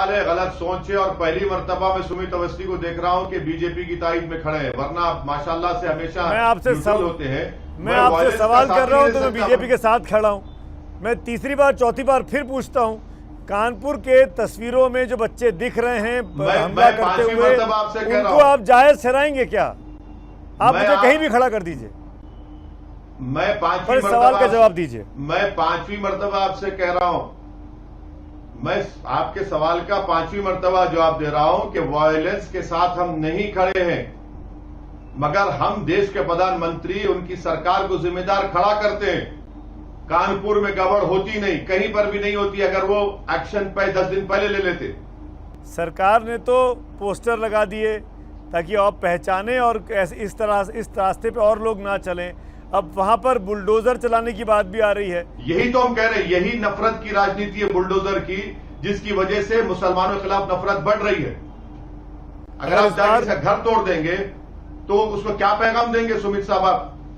है, गलत सोच है। और पहली मर्तबा मैं सुमित अवस्थी को देख रहा हूं कि बीजेपी की ताईद में खड़े हैं, वरना आप माशाल्लाह से हमेशा मैं आपसे न्यूट्रल होते हैं। मैं आपसे वायलेंस का सवाल साथ कर रहा नहीं हूं तो दे मैं सकता। बीजेपी के साथ खड़ा हूं। मैं तीसरी बार चौथी बार फिर पूछता हूं, कानपुर के तस्वीरों में जो बच्चे दिख रहे हैं हमला मैं करते पांचवी हुए, मर्तबा आपसे कह रहा उनको हूं। आप जायज ठहराएंगे क्या? आप मैं मुझे आप- कहीं भी खड़ा कर दीजिए, मैं पर पांचवी इस सवाल का मर्तबा जवाब दीजिए। मैं पांचवी मर्तबा आपसे कह रहा हूं, मैं आपके सवाल का पांचवी मर्तबा जवाब दे रहा हूं कि वायलेंस के साथ हम नहीं खड़े हैं, मगर हम देश के प्रधानमंत्री उनकी सरकार को जिम्मेदार खड़ा करते हैं। कानपुर में गड़बड़ होती नहीं, कहीं पर भी नहीं होती अगर वो एक्शन पे 10 दिन पहले ले लेते। सरकार ने तो पोस्टर लगा दिए ताकि आप पहचाने और इस रास्ते पे और लोग ना चलें। अब वहां पर बुलडोजर चलाने की बात भी आ रही है। यही तो हम कह रहे हैं, यही नफरत की राजनीति है बुलडोजर की, जिसकी वजह से मुसलमानों के खिलाफ नफरत बढ़ रही है। अगर आप जाके इसका घर तोड़ देंगे तो उसको क्या पैगाम देंगे? सुमित साहब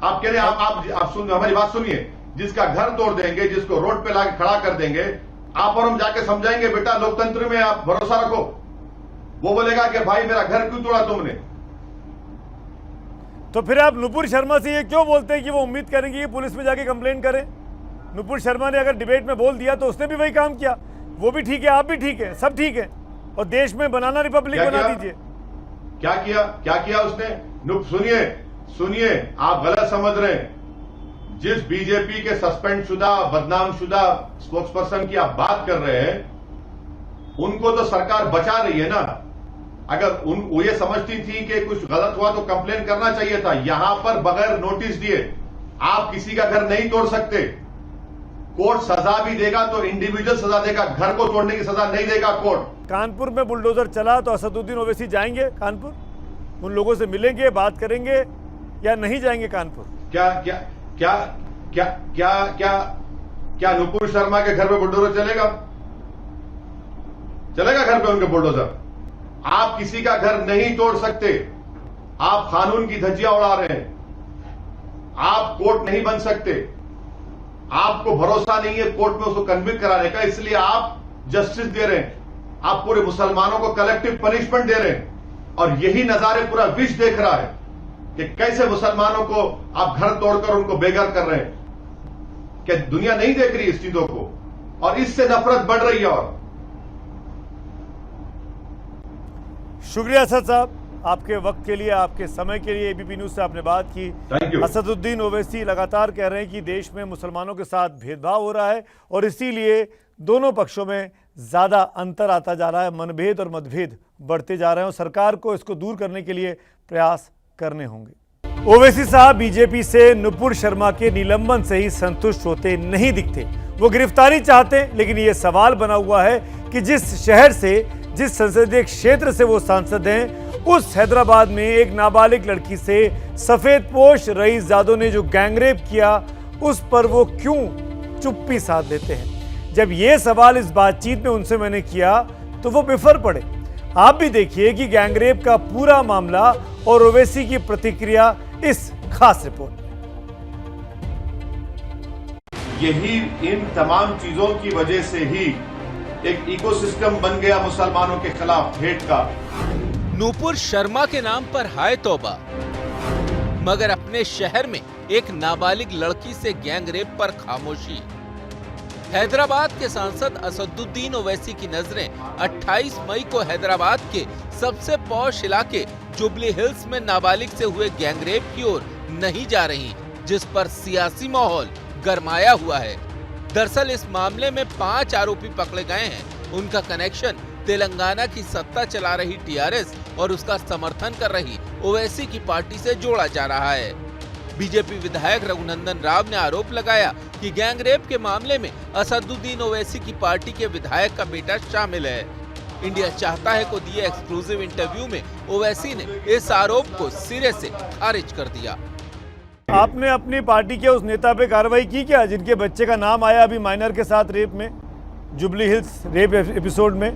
आप कह रहे हैं, आप सुन, हमारी बात सुनिए। जिसका घर तोड़ देंगे, जिसको रोड पे लाके खड़ा कर देंगे, आप और हम जाके समझाएंगे बेटा लोकतंत्र में आप भरोसा रखो। वो बोलेगा कि भाई मेरा घर क्यों तोड़ा तुमने? तो फिर आप नुपुर शर्मा से ये क्यों बोलते हैं कि वो उम्मीद करेंगे कि पुलिस में जाके कंप्लेंट करें? नुपुर शर्मा ने अगर डिबेट में बोल दिया तो उसने भी वही काम किया। वो भी ठीक है, आप भी ठीक है, सब ठीक है, और देश में बनाना रिपब्लिक क्या बना किया? दीजिए। क्या किया उसने? सुनिए, आप गलत समझ रहे हैं। जिस बीजेपी के सस्पेंड शुदा, बदनाम शुदा स्पोक्स पर्सन की आप बात कर रहे हैं, उनको तो सरकार बचा रही है ना। अगर वो ये समझती थी कि कुछ गलत हुआ तो कंप्लेन करना चाहिए था। यहां पर बगैर नोटिस दिए आप किसी का घर नहीं तोड़ सकते। कोर्ट सजा भी देगा तो इंडिविजुअल सजा देगा, घर को तोड़ने की सजा नहीं देगा कोर्ट। कानपुर में बुलडोजर चला तो असदुद्दीन ओवैसी जाएंगे कानपुर, उन लोगों से मिलेंगे, बात करेंगे, या नहीं जाएंगे कानपुर? क्या नुपुर शर्मा के घर पे बुलडोजर चलेगा घर पे उनके बुलडोजर? आप किसी का घर नहीं तोड़ सकते। आप कानून की धज्जियां उड़ा रहे हैं। आप कोर्ट नहीं बन सकते। आपको भरोसा नहीं है कोर्ट में उसको कन्विक्ट कराने का, इसलिए आप जस्टिस दे रहे हैं। आप पूरे मुसलमानों को कलेक्टिव पनिशमेंट दे रहे हैं। और यही नजारे पूरा विश्व देख रहा है कि कैसे मुसलमानों को आप घर तोड़कर उनको बेघर कर रहे हैं। क्या दुनिया नहीं देख रही इस चीजों को? और इससे नफरत बढ़ रही है। और शुक्रिया असद साहब, आपके वक्त के लिए, आपके समय के लिए। एबीपी न्यूज से आपने बात की। Thank you. असदुद्दीन ओवैसी लगातार कह रहे हैं कि देश में मुसलमानों के साथ भेदभाव हो रहा है और इसीलिए दोनों पक्षों में ज्यादा अंतर आता जा रहा है, मनभेद और मतभेद बढ़ते जा रहे हैं और सरकार को इसको दूर करने के लिए प्रयास करने होंगे। ओवैसी साहब बीजेपी से नुपुर शर्मा के निलंबन से ही संतुष्ट होते नहीं दिखते। वो गिरफ्तारी चाहते हैं, लेकिन ये सवाल बना हुआ है कि जिस शहर से, जिस संसदीय क्षेत्र से वो सांसद हैं, उस हैदराबाद में एक नाबालिग लड़की से सफेदपोश रईसजादों ने जो गैंगरेप किया, उस पर वो क्यों चुप्पी साध लेते हैं? जब ये सवाल इस बातचीत में उनसे मैंने किया तो वो बिफर पड़े। आप भी देखिए कि गैंगरेप का पूरा मामला और ओवैसी की प्रतिक्रिया इस खास रिपोर्ट में। यही इन तमाम चीजों की वजह से ही एक इकोसिस्टम बन गया मुसलमानों के खिलाफ हेट का। नूपुर शर्मा के नाम पर हाय तौबा, मगर अपने शहर में एक नाबालिग लड़की से गैंगरेप पर खामोशी। हैदराबाद के सांसद असदुद्दीन ओवैसी की नजरें 28 मई को हैदराबाद के सबसे पॉश इलाके जुबली हिल्स में नाबालिग से हुए गैंगरेप की ओर नहीं जा रही, जिस पर सियासी माहौल गरमाया हुआ है। दरअसल इस मामले में 5 आरोपी पकड़े गए हैं। उनका कनेक्शन तेलंगाना की सत्ता चला रही टीआरएस और उसका समर्थन कर रही ओवैसी की पार्टी से जोड़ा जा रहा है। बीजेपी विधायक रघुनंदन राव ने आरोप लगाया कि गैंगरेप के मामले में असदुद्दीन ओवैसी की पार्टी के विधायक का बेटा शामिल है। इंडिया चाहता है को दिए एक्सक्लूसिव इंटरव्यू में ओवैसी ने इस आरोप को सिरे से खारिज कर दिया। आपने अपनी पार्टी के उस नेता पे कार्रवाई की क्या जिनके बच्चे का नाम आया अभी माइनर के साथ रेप में, जुबली हिल्स रेप एपिसोड में?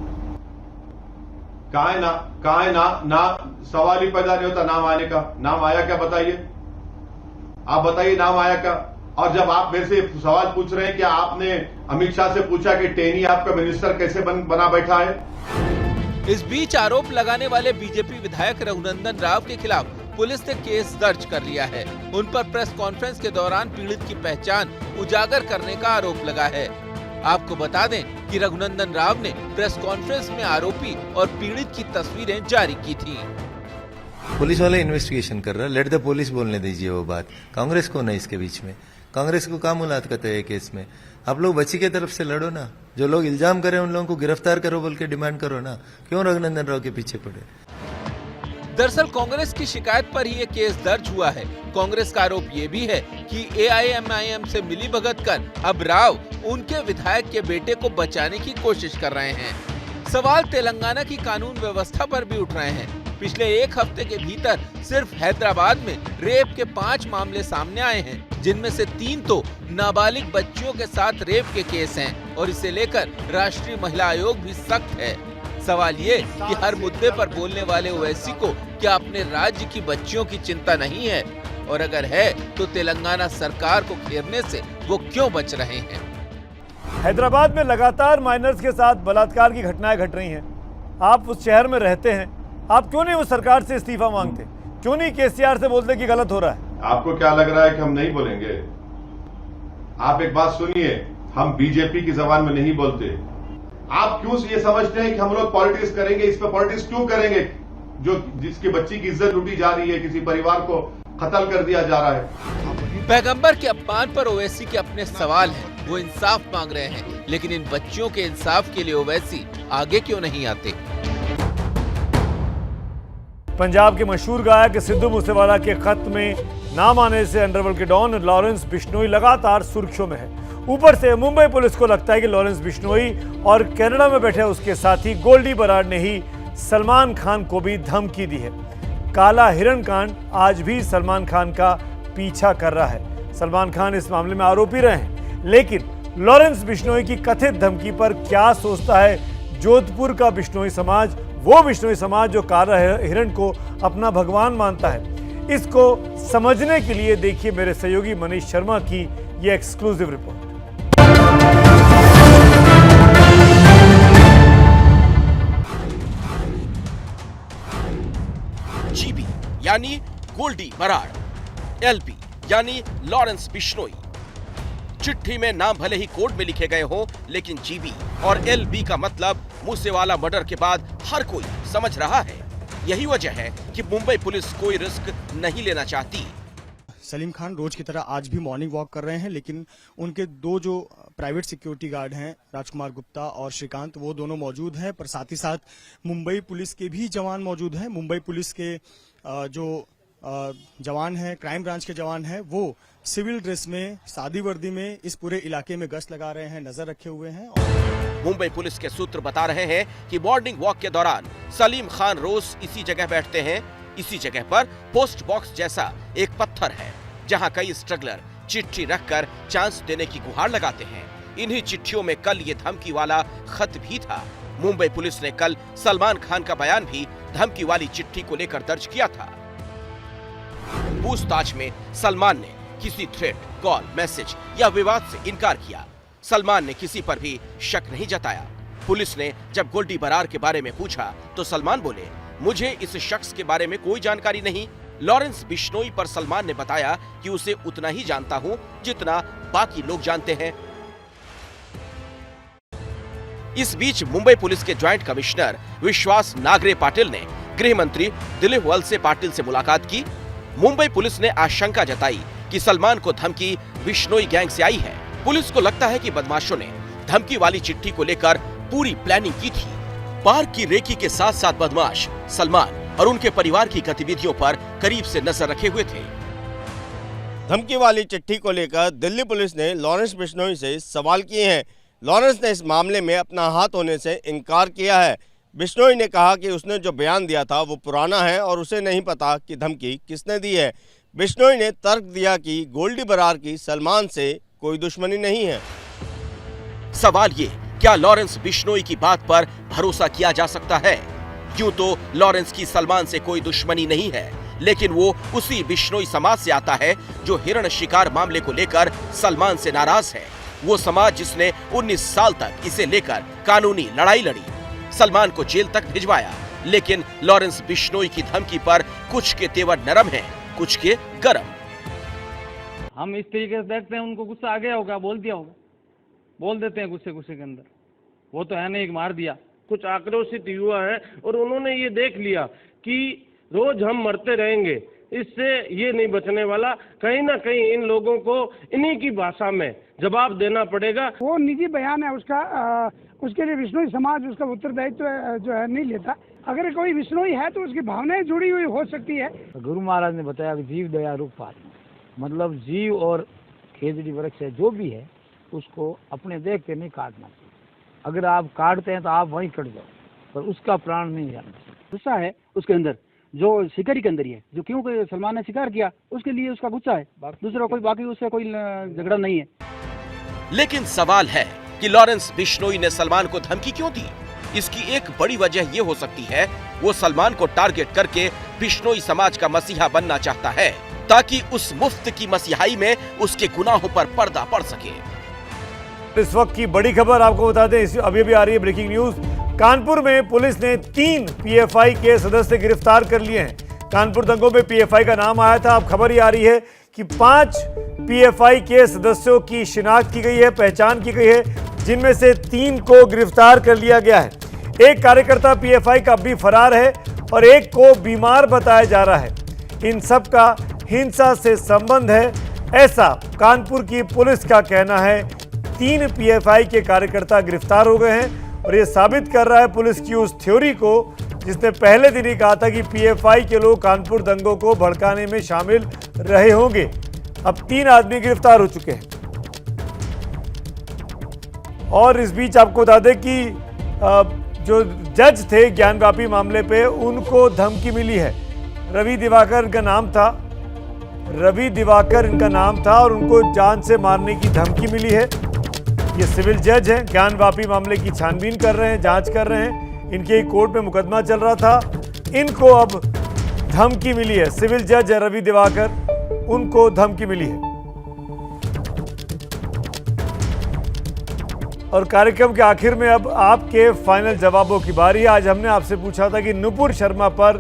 कहा है ना सवाल ही पैदा नहीं होता नाम आने का। नाम आया क्या बताइए, आप बताइए नाम आया क्या। और जब आप मेरे से सवाल पूछ रहे हैं कि आपने अमित शाह से पूछा कि टेनी आपका मिनिस्टर कैसे बना बैठा है। इस बीच आरोप लगाने वाले बीजेपी विधायक रघुनंदन राव के खिलाफ पुलिस ने केस दर्ज कर लिया है। उन पर प्रेस कॉन्फ्रेंस के दौरान पीड़ित की पहचान उजागर करने का आरोप लगा है। आपको बता दें कि रघुनंदन राव ने प्रेस कॉन्फ्रेंस में आरोपी और पीड़ित की तस्वीरें जारी की थी। पुलिस वाले इन्वेस्टिगेशन कर रहा है, लेट द पुलिस बोलने दीजिए वो बात। कांग्रेस को नहीं इसके बीच में, कांग्रेस को क्या मुलाकात करते हैं केस में। आप लोग बच्ची के तरफ से लड़ो ना, जो लोग इल्जाम करें उन लोगों को गिरफ्तार करो बोल के डिमांड करो ना, क्यों रघुनंदन राव के पीछे पड़े। दरअसल कांग्रेस की शिकायत पर ही ये केस दर्ज हुआ है। कांग्रेस का आरोप ये भी है कि एआईएमआईएम से मिलीभगत कर अब राव उनके विधायक के बेटे को बचाने की कोशिश कर रहे हैं। सवाल तेलंगाना की कानून व्यवस्था पर भी उठ रहे हैं। पिछले एक हफ्ते के भीतर सिर्फ हैदराबाद में रेप के 5 मामले सामने आए हैं, जिनमें से 3 तो नाबालिग बच्चियों के साथ रेप के केस हैं और इसे लेकर राष्ट्रीय महिला आयोग भी सख्त है। सवाल ये कि हर मुद्दे पर बोलने वाले ओवैसी को क्या अपने राज्य की बच्चियों की चिंता नहीं है, और अगर है तो तेलंगाना सरकार को घेरने से वो क्यों बच रहे हैं। हैदराबाद में लगातार माइनर्स के साथ बलात्कार की घटनाएं घट रही हैं। आप उस शहर में रहते हैं, आप क्यों नहीं उस सरकार से इस्तीफा मांगते, क्यों नहीं केसीआर से बोलते कि गलत हो रहा है? आपको क्या लग रहा है कि हम नहीं बोलेंगे? आप एक बात सुनिए, हम बीजेपी की जबान में नहीं बोलते। आप क्यों ये समझते हैं कि हम लोग पॉलिटिक्स करेंगे? इस पे पॉलिटिक्स क्यों करेंगे? जो जिसकी बच्ची की इज्जत लूटी जा रही है, किसी परिवार को कत्ल कर दिया जा रहा है। पैगंबर के अपमान पर ओवैसी के अपने सवाल हैं, वो इंसाफ मांग रहे हैं, लेकिन इन बच्चियों के इंसाफ के लिए ओवैसी आगे क्यों नहीं आते? पंजाब के मशहूर गायक सिद्धू मूसेवाला के खत में नाम आने से अंडरवर्ल्ड के डॉन लॉरेंस बिश्नोई लगातार सुर्खियों में है। ऊपर से मुंबई पुलिस को लगता है कि लॉरेंस बिश्नोई और कनाडा में बैठे उसके साथी गोल्डी बराड़ ने ही सलमान खान को भी धमकी दी है। काला हिरण कांड आज भी सलमान खान का पीछा कर रहा है। सलमान खान इस मामले में आरोपी रहे हैं, लेकिन लॉरेंस बिश्नोई की कथित धमकी पर क्या सोचता है जोधपुर का बिश्नोई समाज, वो बिश्नोई समाज जो काला हिरण को अपना भगवान मानता है? इसको समझने के लिए देखिए मेरे सहयोगी मनीष शर्मा की ये एक्सक्लूसिव रिपोर्ट। जीबी यानी गोल्डी बराड़, एलबी यानी लॉरेंस बिश्नोई। चिट्ठी में नाम भले ही कोर्ट में लिखे गए हों, लेकिन जीबी और एलबी का मतलब मूसेवाला मर्डर के बाद हर कोई समझ रहा है। यही वजह है कि मुंबई पुलिस कोई रिस्क नहीं लेना चाहती। सलीम खान रोज की तरह आज भी मॉर्निंग वॉक कर रहे हैं, लेकिन उनके 2 जो प्राइवेट सिक्योरिटी गार्ड हैं, राजकुमार गुप्ता और श्रीकांत, वो दोनों मौजूद हैं। पर साथ ही साथ मुंबई पुलिस के भी जवान मौजूद हैं। मुंबई पुलिस के जो जवान हैं, क्राइम ब्रांच के जवान हैं, वो सिविल ड्रेस में, सादी वर्दी में इस पूरे इलाके में गश्त लगा रहे हैं, नजर रखे हुए हैं। मुंबई पुलिस के सूत्र बता रहे हैं कि मॉर्निंग वॉक के दौरान सलीम खान रोज इसी जगह बैठते हैं। इसी जगह पर पोस्ट बॉक्स जैसा एक पत्थर है, जहां कई स्ट्रगलर चिट्ठी रखकर चांस देने की गुहार लगाते हैं। इन्हीं चिट्ठियों में कल ये धमकी वाला खत भी था। मुंबई पुलिस ने कल सलमान खान का बयान भी धमकी वाली चिट्ठी को लेकर दर्ज किया था। पूछताछ में सलमान ने किसी थ्रेट, कॉल, मैसेज या विवाद से इनकार किया। सलमान ने किसी पर भी शक नहीं जताया। पुलिस ने जब गोल्डी बराड़ के बारे में पूछा तो सलमान बोले, मुझे इस शख्स के बारे में कोई जानकारी नहीं। लॉरेंस बिश्नोई पर सलमान ने बताया कि उसे उतना ही जानता हूं जितना बाकी लोग जानते हैं। इस बीच मुंबई पुलिस के ज्वाइंट कमिश्नर विश्वास नागरे पाटिल ने गृह मंत्री दिलीप वलसे पाटिल से मुलाकात की। मुंबई पुलिस ने आशंका जताई कि सलमान को धमकी बिश्नोई गैंग से आई है। पुलिस को लगता है कि बदमाशों ने धमकी वाली चिट्ठी को लेकर पूरी प्लानिंग की थी। पार की रेकी के साथ साथ बदमाश सलमान और उनके परिवार की गतिविधियों पर करीब से नजर रखे हुए थे। धमकी वाली चिट्ठी को लेकर दिल्ली पुलिस ने लॉरेंस बिश्नोई से सवाल किए हैं। लॉरेंस ने इस मामले में अपना हाथ होने से इनकार किया है। बिश्नोई ने कहा कि उसने जो बयान दिया था वो पुराना है और उसे नहीं पता कि धमकी किसने दी है। बिश्नोई ने तर्क दिया कि गोल्डी बरार की सलमान से कोई दुश्मनी नहीं है। सवाल ये, क्या लॉरेंस बिश्नोई की बात पर भरोसा किया जा सकता है? यूं तो लॉरेंस की सलमान से कोई दुश्मनी नहीं है, लेकिन वो उसी बिश्नोई समाज से आता है जो हिरण शिकार मामले को लेकर सलमान से नाराज है। वो समाज जिसने 19 साल तक इसे लेकर कानूनी लड़ाई लड़ी, सलमान को जेल तक भिजवाया। लेकिन लॉरेंस बिश्नोई की धमकी पर कुछ के तेवर नरम हैं, कुछ के गरम। हम इस तरीके से देखते हैं, उनको गुस्सा आ गया होगा, बोल दिया होगा, बोल देते हैं गुस्से के अंदर। वो तो है नहीं, मार दिया। कुछ आक्रोशित युवा है और उन्होंने ये देख लिया कि रोज हम मरते रहेंगे, इससे ये नहीं बचने वाला। कहीं ना कहीं इन लोगों को इन्हीं की भाषा में जवाब देना पड़ेगा। वो निजी बयान है उसका, उसके लिए बिश्नोई समाज उसका उत्तरदायित्व जो है नहीं लेता। अगर कोई बिश्नोई है तो उसकी भावनाएं जुड़ी हुई हो सकती है। गुरु महाराज ने बताया कि जीव दया रूप पात, मतलब जीव और खेजड़ी वृक्ष है जो भी है उसको अपने देख के नहीं काटना चाहिए। अगर आप काटते हैं तो आप वहीं कट जाओ, पर उसका प्राण नहीं जाना चाहिए। गुस्सा है उसके अंदर, जो शिकारी के अंदर ही है, जो क्योंकि सलमान ने शिकार किया उसके लिए उसका गुस्सा है, दूसरा कोई बाकी उससे कोई झगड़ा नहीं है। लेकिन सवाल है कि लॉरेंस बिश्नोई ने सलमान को धमकी क्यों दी? इसकी एक बड़ी वजह ये हो सकती है, वो सलमान को टारगेट करके बिश्नोई समाज का मसीहा बनना चाहता है, ताकि उस मुफ्त की मसीहाई में उसके गुनाहों पर पर्दा पड़ सके। इस वक्त की बड़ी खबर आपको बता दें, अभी भी आ रही है ब्रेकिंग न्यूज। कानपुर में पुलिस ने 3 पीएफआई के सदस्य गिरफ्तार कर लिए हैं। कानपुर दंगों में पीएफआई का नाम आया था, अब खबर ये आ रही है कि 5 पीएफआई के सदस्यों की शिनाख्त की गई है, पहचान की गई है, जिनमें से 3 को गिरफ्तार कर लिया गया है। एक कार्यकर्ता पीएफआई का अभी फरार है और एक को बीमार बताया जा रहा है। इन सब का हिंसा से संबंध है, ऐसा कानपुर की पुलिस का कहना है। 3 पीएफआई के कार्यकर्ता गिरफ्तार हो गए हैं और ये साबित कर रहा है पुलिस की उस थ्योरी को जिसने पहले दिन ही कहा था कि पीएफआई के लोग कानपुर दंगों को भड़काने में शामिल रहे होंगे। अब 3 आदमी गिरफ्तार हो चुके हैं। और इस बीच आपको बता दें कि जो जज थे ज्ञानवापी मामले पे, उनको धमकी मिली है। रवि दिवाकर इनका नाम था, रवि दिवाकर इनका नाम था और उनको जान से मारने की धमकी मिली है। ये सिविल जज हैं, ज्ञानवापी मामले की छानबीन कर रहे हैं, जांच कर रहे हैं। इनके कोर्ट में मुकदमा चल रहा था, इनको अब धमकी मिली है। सिविल जज है रवि दिवाकर, उनको धमकी मिली है। और कार्यक्रम के आखिर में अब आपके फाइनल जवाबों की बारी है। आज हमने आपसे पूछा था कि नुपुर शर्मा पर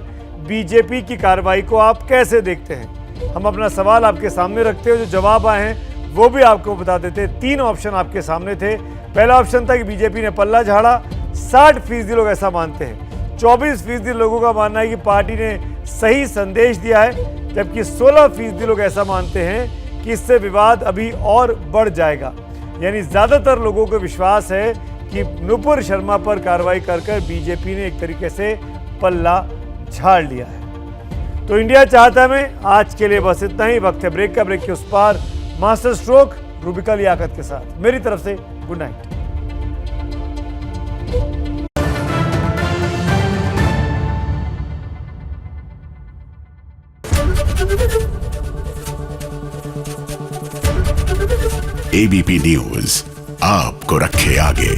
बीजेपी की कार्रवाई को आप कैसे देखते हैं। हम अपना सवाल आपके सामने रखते हैं, जो जवाब आए हैं वो भी आपको बता देते। 3 ऑप्शन आपके सामने थे। पहला ऑप्शन था कि बीजेपी ने पल्ला झाड़ा, 60% लोग ऐसा मानते हैं। 24% लोगों का मानना है कि पार्टी ने सही संदेश दिया है, जबकि 16% लोग ऐसा मानते हैं कि इससे विवाद अभी और बढ़ जाएगा। यानी ज्यादातर लोगों को विश्वास है कि नुपुर शर्मा पर कार्रवाई कर बीजेपी ने एक तरीके से पल्ला झाड़ लिया है। तो इंडिया चाहता में आज के लिए बस इतना ही। वक्त है ब्रेक का। ब्रेक के उस पार मास्टर स्ट्रोक रूबिका लियाकत के साथ मेरी तरफ से गुड नाइट। एबीपी न्यूज आपको रखे आगे।